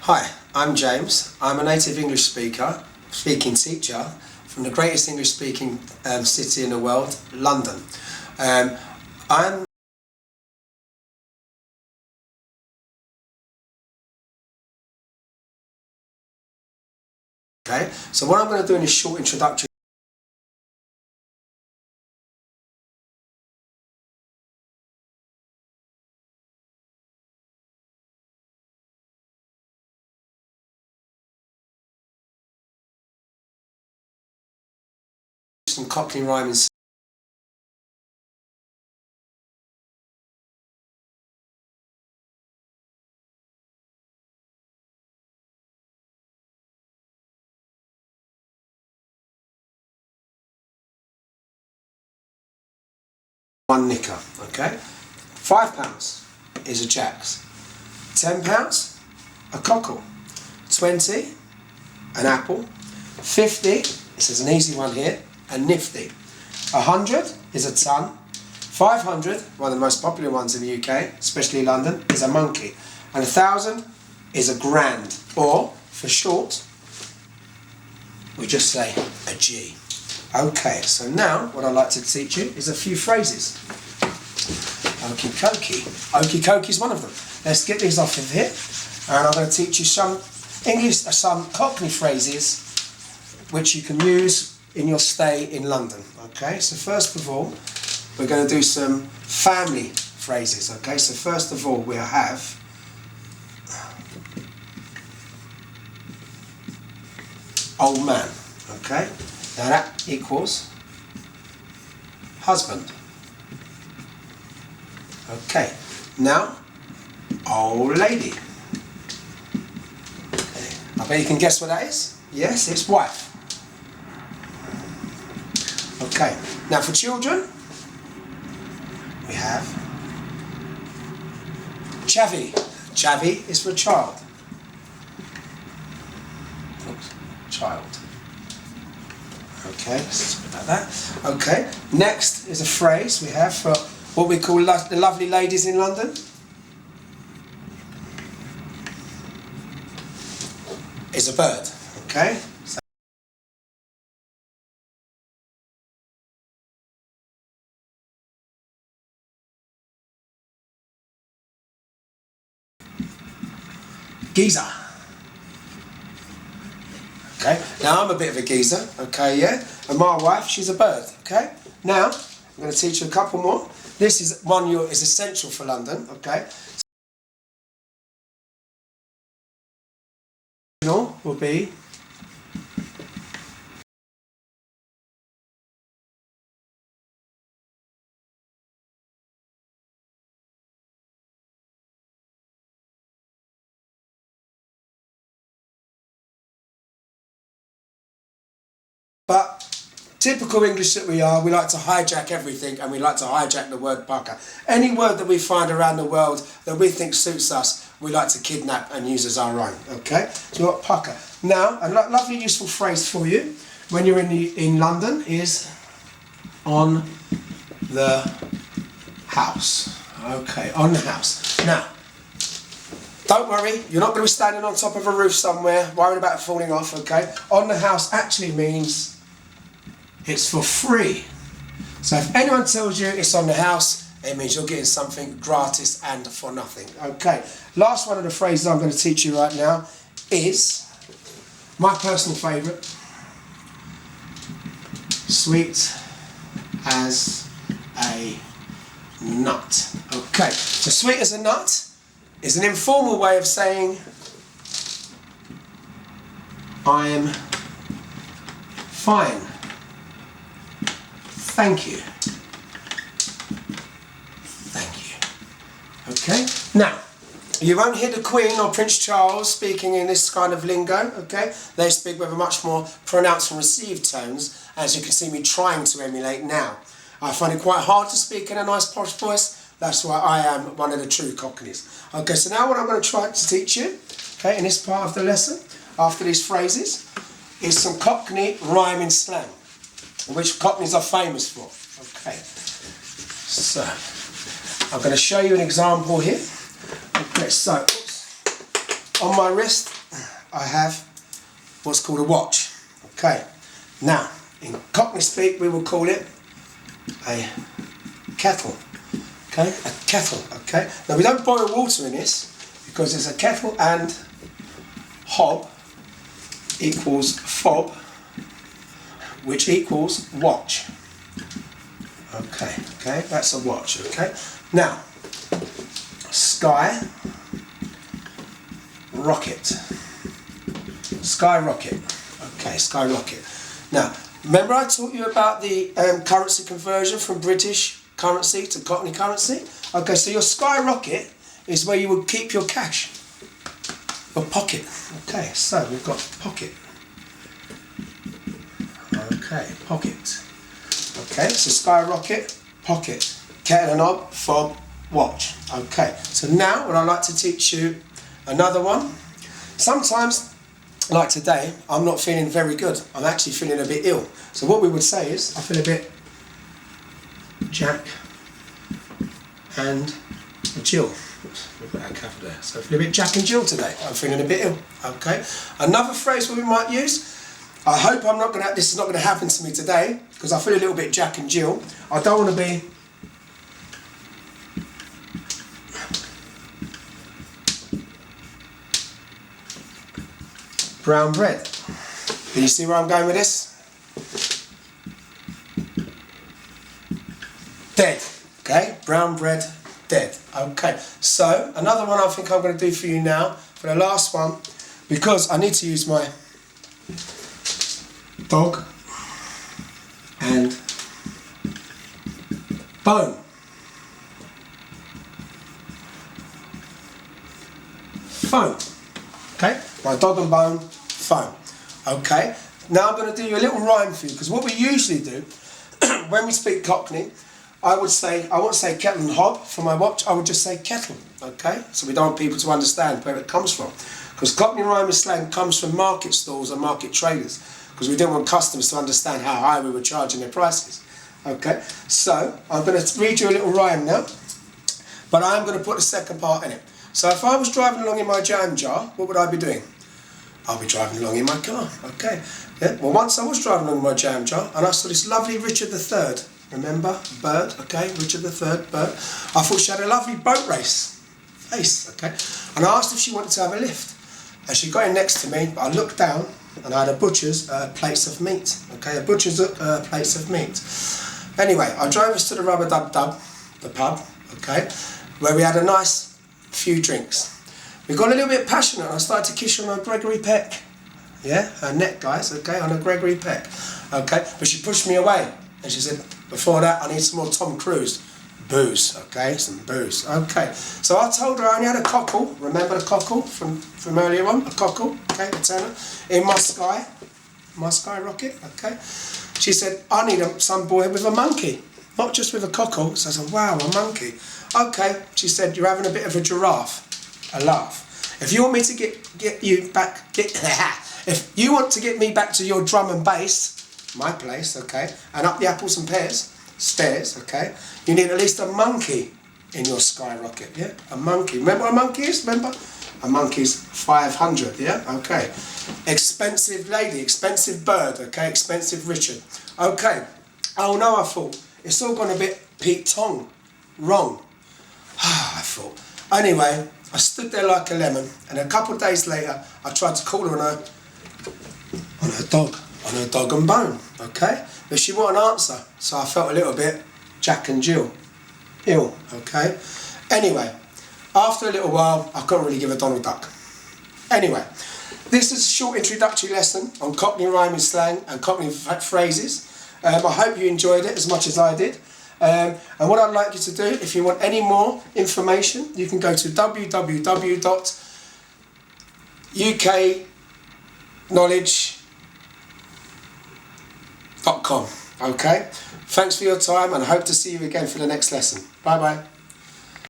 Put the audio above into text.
Hi, I'm James. I'm a native English speaking teacher from the greatest English speaking city in the world, London. Okay, so what I'm going to do in this short introduction some Cockney Rhyming Slang. One knicker, okay? £5 is a jacks. £10, a cockle. 20, an apple. 50, this is an easy one here, a nifty. 100 is a ton. 500, one of the most popular ones in the UK, especially London, is a monkey. And 1,000 is a grand, or for short, we just say a G. Okay, so now what I'd like to teach you is a few phrases. Okie dokie. Okie dokie is one of them. Let's get these off of here, and I'm going to teach you some some Cockney phrases which you can use in your stay in London. Okay, so first of all, we're going to do some family phrases. Okay, so first of all, we'll have old man. Okay. Now that equals husband. Okay, now old lady. Okay. I bet you can guess what that is. Yes, it's wife. Okay, now for children, we have chavvy. Chavvy is for child. Oops, child. Okay, sorry about that. Okay, next is a phrase we have for what we call the lovely ladies in London. Is a bird. Okay. So geezer. Okay, now I'm a bit of a geezer, okay, yeah, and my wife, she's a bird, okay. Now, I'm going to teach you a couple more. This is one is essential for London, okay. Will be but typical English that we are, we like to hijack everything, and we like to hijack the word pucker. Any word that we find around the world that we think suits us, we like to kidnap and use as our own, okay? So what pucker. Now, a lovely useful phrase for you when you're in London is on the house. Okay, on the house. Now, don't worry, you're not going to be standing on top of a roof somewhere worrying about it falling off, okay? On the house actually means it's for free. So if anyone tells you it's on the house, it means you're getting something gratis and for nothing. Okay, last one of the phrases I'm going to teach you right now is my personal favourite. Sweet as a nut. Okay, so sweet as a nut is an informal way of saying I'm fine. Thank you. Thank you. Okay? Now, you won't hear the Queen or Prince Charles speaking in this kind of lingo, okay? They speak with a much more pronounced and received tones, as you can see me trying to emulate now. I find it quite hard to speak in a nice posh voice. That's why I am one of the true Cockneys. Okay, so now what I'm going to try to teach you, okay, in this part of the lesson, after these phrases, is some Cockney rhyming slang, which Cockneys are famous for. Okay, so I'm going to show you an example here. Okay, so on my wrist I have what's called a watch. Okay, now in Cockney speak we will call it a kettle. Okay, a kettle. Okay, now we don't boil water in this because it's a kettle and hob equals fob, which equals watch. Okay, that's a watch. Okay, now sky rocket. Skyrocket. Okay, skyrocket. Now, remember I taught you about the currency conversion from British currency to Cockney currency? Okay, so your skyrocket is where you would keep your cash. Your pocket. Okay, so we've got pocket. Okay, pocket. Okay, so skyrocket, pocket. Kettle and hob, fob, watch. Okay, so now what I'd like to teach you another one. Sometimes, like today, I'm not feeling very good. I'm actually feeling a bit ill. So what we would say is, I feel a bit Jack and Jill. Oops, we've got that capital there. So I feel a bit Jack and Jill today. I'm feeling a bit ill. Okay. Another phrase we might use. I hope this is not going to happen to me today because I feel a little bit Jack and Jill. I don't want to be brown bread. Can you see where I'm going with this? Dead. Okay, brown bread, dead. Okay, so another one I think I'm going to do for you now, for the last one, because I need to use my dog and bone. Phone. Okay, my dog and bone, phone. Okay, now I'm going to do you a little rhyme for you, because what we usually do when we speak Cockney, I won't say kettle and hob for my watch, I would just say kettle. Okay, so we don't want people to understand where it comes from, because Cockney Rhyming Slang comes from market stalls and market traders, because we didn't want customers to understand how high we were charging their prices. Okay, so I'm going to read you a little rhyme now, but I'm going to put the second part in it. So if I was driving along in my jam jar, what would I be doing? I'll be driving along in my car. Okay. Yeah. Well, once I was driving along in my jam jar and I saw this lovely Richard III. Remember? Bird. Okay. Richard III. Bird. I thought she had a lovely boat race. Face. Okay. And I asked if she wanted to have a lift. And she got in next to me. But I looked down and I had a butcher's plates of meat. Okay. A butcher's plates of meat. Anyway, I drove us to the Rubber Dub Dub, the pub. Okay. Where we had a nice few drinks. We got a little bit passionate and I started to kiss her on her Gregory Peck. Yeah, her neck, guys, okay, on her Gregory Peck. Okay, but she pushed me away and she said, before that I need some more Tom Cruise. Booze, okay, some booze. Okay, so I told her I only had a cockle, remember the cockle from earlier on? A cockle, okay, a tenner, in my skyrocket, okay. She said, I need some boy with a monkey, not just with a cockle. So I said, wow, a monkey. Okay, she said, you're having a bit of a giraffe. A laugh. If you want me to get you back, if you want to get me back to your drum and bass, my place, okay, and up the apples and pears stairs, okay, you need at least a monkey in your skyrocket, yeah, a monkey. Remember what a monkey is? Remember? A monkey's 500, yeah, okay. Expensive lady, expensive bird, okay, expensive Richard, okay. Oh no, I thought it's all gone a bit Pete Tong, wrong. I thought. Anyway, I stood there like a lemon, and a couple of days later, I tried to call her on her dog and bone, okay? But she wouldn't answer, so I felt a little bit Jack and Jill, ill, okay? Anyway, after a little while, I couldn't really give a Donald Duck. Anyway, this is a short introductory lesson on Cockney Rhyming Slang and Cockney phrases. I hope you enjoyed it as much as I did. And what I'd like you to do, if you want any more information, you can go to www.ukknowledge.com. Okay? Thanks for your time and I hope to see you again for the next lesson. Bye bye.